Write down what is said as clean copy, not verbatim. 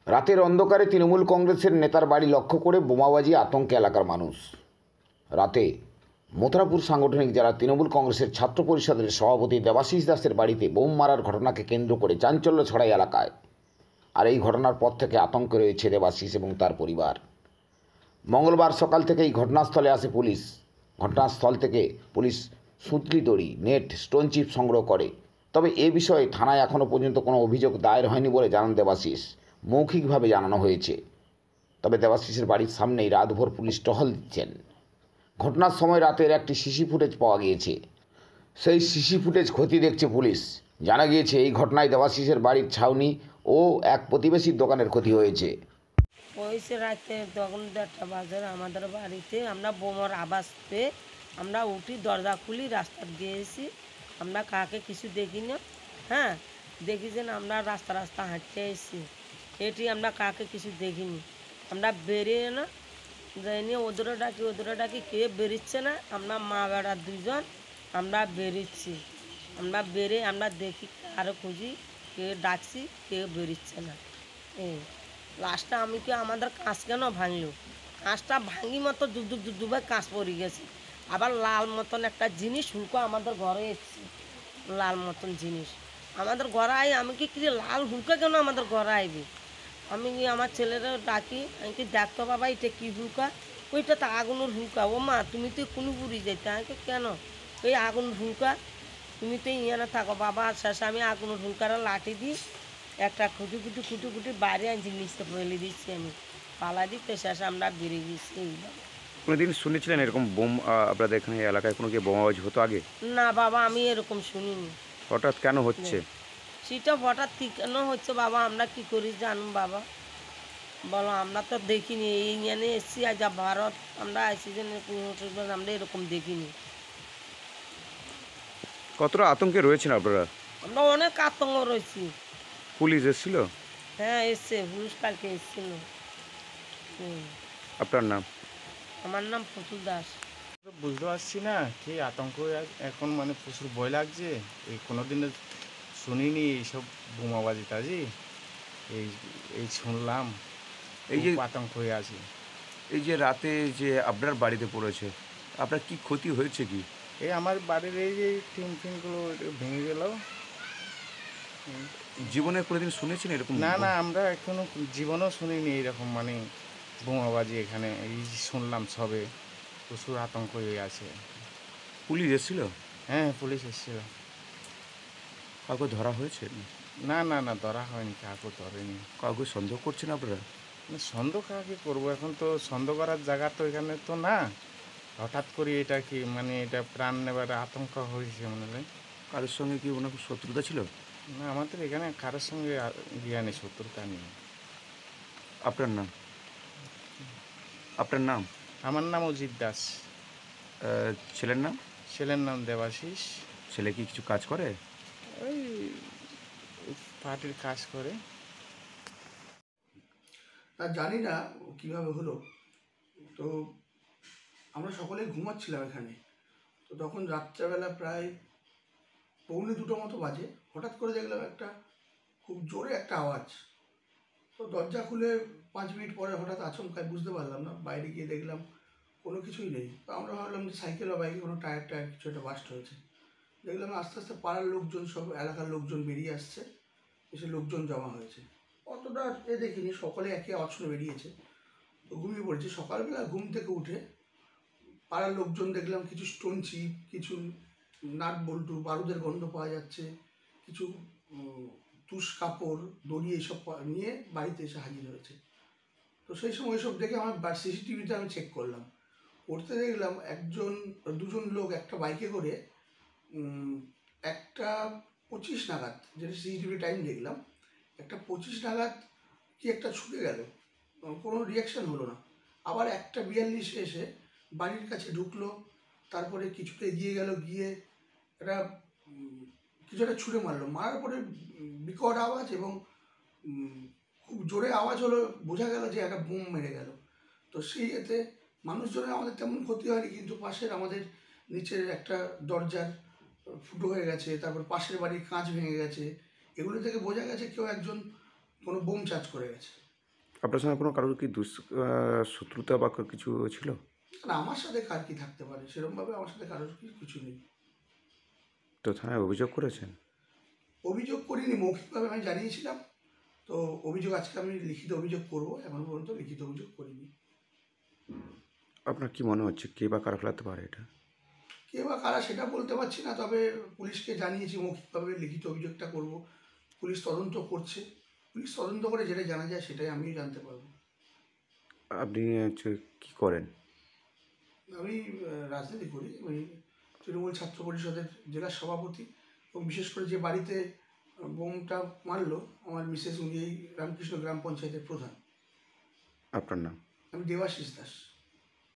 রাতের অন্ধকারে তৃণমূল কংগ্রেসের নেতার বাড়ি লক্ষ্য করে বোমাবাজি, আতঙ্কে এলাকার মানুষ। রাতে মথুরাপুর সাংগঠনিক জেলা তৃণমূল কংগ্রেসের ছাত্র পরিষদের সভাপতি দেবাশিস দাসের বাড়িতে বোম মারার ঘটনাকে কেন্দ্র করে চাঞ্চল্য ছড়ায় এলাকায়। আর এই ঘটনার পর থেকে আতঙ্কে রয়েছে দেবাশিস এবং তার পরিবার। মঙ্গলবার সকাল থেকেই ঘটনাস্থলে আসে পুলিশ। ঘটনাস্থল থেকে পুলিশ সুতলি দড়ি, নেট, স্টোন চিপ সংগ্রহ করে। তবে এ বিষয়ে থানায় এখনও পর্যন্ত কোনো অভিযোগ দায়ের হয়নি বলে জানান দেবাশিস। মৌখিকভাবে জানানো হয়েছে। তবে দেবাশিসের বাড়ির সামনেই রাতভর পুলিশ টহল দিচ্ছেন। ঘটনার সময় রাতের একটি সিসি ফুটেজ পাওয়া গিয়েছে। সেই সিসি ফুটেজ খতিয়ে দেখছে পুলিশ। জানা গিয়েছে এই ঘটনায় দেবাশিসের বাড়ির ছাউনি ও এক প্রতিবেশীর দোকানের ক্ষতি হয়েছে। হয়েছে রাতে তখন 1:30 বাজে আমাদের বাড়িতে আমরা বোমার আওয়াজ পেয়ে আমরা উঠি, দরজা খুলি, রাস্তা গিয়েছি। আমরা কাকে কিছু দেখি না। হ্যাঁ, দেখি যে আমরা রাস্তা হাঁটতে এসেছি, এটি আমরা কাকে কিছু দেখিনি। আমরা বেরিয়ে না যাইনি, ওদেরও ডাকি কে বেরিচ্ছে না। আমরা মা বেড়া দুজন আমরা বেরিয়েছি। আমরা বেরিয়ে আমরা দেখি আরও খুঁজি, কে ডাকছি, কে বেরিচ্ছে না। এই লাস্টে আমি কি আমাদের কাঁচ কেন ভাঙলো, কাঁচটা ভাঙি মতো দুবে কাঁচ পড়ে গেছে। আবার লাল মতন একটা জিনিস হুলকো আমাদের ঘরে এসছে, লাল মতন জিনিস আমাদের ঘরে আই। আমি কি লাল হুলকা কেন আমাদের ঘরে আইবে? আমি আমার ছেলেরা ডাকি, আমি কি দেখতো বাবা এটা কী হুলকা? ওইটা তো আগুনের হুলকা। ও মা, তুমি তো কোনো পুরি যাইতে। আমি কেন? ওই আগুন হুলকা, তুমি তো ইয়ানা থাকো বাবা। শেষে আমি আগুনের হুলকারা লাঠি দিই, একটা খুঁটি বাইরে আনছি, নিচে ফেলে দিচ্ছি, আমি পালা দিতে। শেষে আমরা বেরিয়ে গেছি। এইভাবে। কোনোদিন শুনেছিলেন এরকম বোম আপনাদের এখানে এলাকায় কোনো কি বোমাবাজি হতো আগে? না বাবা, আমি এরকম শুনিনি। হঠাৎ কেন হচ্ছে? সেটা হঠাৎ কেন হচ্ছে বাবা, আমরা কি করি জানুন বাবা, বলো। আমরা তো দেখিনি, এই নিয়ে এসছি আজ ভারত, আমরা আসছি যে আমরা এরকম দেখিনি। কতটা আতঙ্কে রয়েছেন আপনারা? আমরা অনেক আতঙ্ক রয়েছি। পুলিশ এসেছিল? হ্যাঁ, এসছে পুলিশ, কালকে এসছিল। আপনার নাম? আমার নাম পুতুল দাস। বুঝতে পারছি না কি আতঙ্ক এখন, মানে প্রচুর ভয় লাগছে। এই কোনোদিন শুনিনি এইসব বোমাবাজি টাজি, এই এই শুনলাম, এই যে আতঙ্ক হয়ে আছে। এই যে রাতে যে আপনার বাড়িতে পড়েছে, আপনার কি ক্ষতি হয়েছে কি? এই আমার বাড়ির এই যে টিনগুলো ভেঙে গেল। জীবনে কোনোদিন শুনেছেন এরকম? না, আমরা এখনো জীবনেও শুনিনি এইরকম, মানে বোমাবাজি এখানে এই শুনলাম সবে। প্রচুর আতঙ্ক হয়ে আছে। পুলিশ এসেছিল? হ্যাঁ, পুলিশ এসেছিল। কাউকে ধরা হয়েছে? না, ধরা হয়নি, কাউকে ধরেনি। কাউকে সন্দেহ করছেন আপনারা? না, সন্দেহ কাকে করবো? এখন তো সন্দেহ করার জায়গা তো এখানে তো না। হঠাৎ করে এটা কি, মানে এটা প্রাণ নেবার আতঙ্ক হয়েছে মনে হয়। কারোর সঙ্গে কি ওনার শত্রুতা ছিল? না, আমাদের এখানে কারোর সঙ্গে নেই, শত্রুতা নেই। আপনার নাম? আপনার নাম? আমার নাম অজিত দাস। ছেলের নাম? ছেলের নাম দেবাশিস। ছেলে কি কিছু কাজ করে? ওই পার্টির কাজ করে। তা জানি না কীভাবে হলো। তো আমরা সকলেই ঘুমাচ্ছিলাম এখানে। তো তখন রাত্রেবেলা প্রায় 1:45 মতো বাজে, হঠাৎ করে দেখলাম একটা খুব জোরে একটা আওয়াজ। তো দরজা খুলে 5 মিনিট পরে হঠাৎ আচমকায় বুঝতে পারলাম না, বাইরে গিয়ে দেখলাম কোনো কিছুই নেই। তো আমরা ভাবলাম যে সাইকেল বা বাইকে কোনো টায়ার কিছু একটা বাস্ট হয়েছে। দেখলাম আস্তে আস্তে পাড়ার লোকজন, সব এলাকার লোকজন বেরিয়ে আসছে, এসে লোকজন জমা হয়েছে। অতটা দেখিনি, সকলে একে আওয়াজ শুনে বেরিয়েছে। তো ঘুমিয়ে পড়েছি। সকালবেলা ঘুম থেকে উঠে পাড়ার লোকজন দেখলাম কিছু স্টোন চিপ, কিছু নাট বল্টু, বারুদের গন্ধ পাওয়া যাচ্ছে, কিছু তুষ কাপড়, দড়ি এইসব নিয়ে বাড়িতে এসে হাজির হয়েছে। তো সেই সময় ওইসব দেখে আমার সিসিটিভিতে আমি চেক করলাম, করতে দেখলাম দুজন লোক একটা বাইকে করে 1:25 নাগাদ, যেটা সিসিটিভি টাইম দেখলাম, 1:25 নাগাদ কি একটা ছুটে গেল, কোনো রিয়াকশান হলো না। আবার 1:42 এসে বাড়ির কাছে ঢুকলো, তারপরে কিছুটা এগিয়ে গেল, গিয়ে একটা কিছু একটা ছুঁড়ে মারলো। মারার পরে বিকট আওয়াজ এবং খুব জোরে আওয়াজ হলো, বোঝা গেল যে একটা বোম মেরে গেল। তো সেই এতে মানুষজনের আমাদের তেমন ক্ষতি হয়নি, কিন্তু পাশের আমাদের নিচের একটা দরজার ফুটো হয়ে গেছে, তারপর পাশের বাড়ির কাঁচ ভেঙে গেছে। এগুলো থেকে বোঝা গেছে কেউ একজন কোনো বোম চার্জ করে গেছে। আপনার সঙ্গে কোনো কারোর কি শত্রুতা বা কিছু ছিল? না, আমার সাথে কার কি থাকতে পারে, সেরকমভাবে আমার সাথে কারোর কিছু নেই। তো থানায় অভিযোগ করেছেন? অভিযোগ করিনি, মৌখিকভাবে আমি জানিয়েছিলাম। তো অভিযোগ আজকে আমি লিখিত অভিযোগ করব, এখনো পর্যন্ত লিখিত অভিযোগ করিনি। আপনার কি মনে হচ্ছে কে বা কারা ফেলাতে পারে এটা? কে বা কারা সেটা বলতে পারছি না, তবে পুলিশকে জানিয়েছি মৌখিকভাবে লিখিত অভিযোগটা করব। পুলিশ তদন্ত করছে, পুলিশ তদন্ত করে যেটা জানা যায় সেটাই আমিও জানতে পারবো। আপনি হচ্ছে কি করেন? আমি রাজনীতি করি, আমি তৃণমূল ছাত্র পরিষদের জেলা সভাপতি, এবং বিশেষ করে যে বাড়িতে বোমটা মারলো আমার মিসেস, উনি এই রামকৃষ্ণ গ্রাম পঞ্চায়েতের প্রধান। আপনার নাম? আমি দেবাশিস দাস।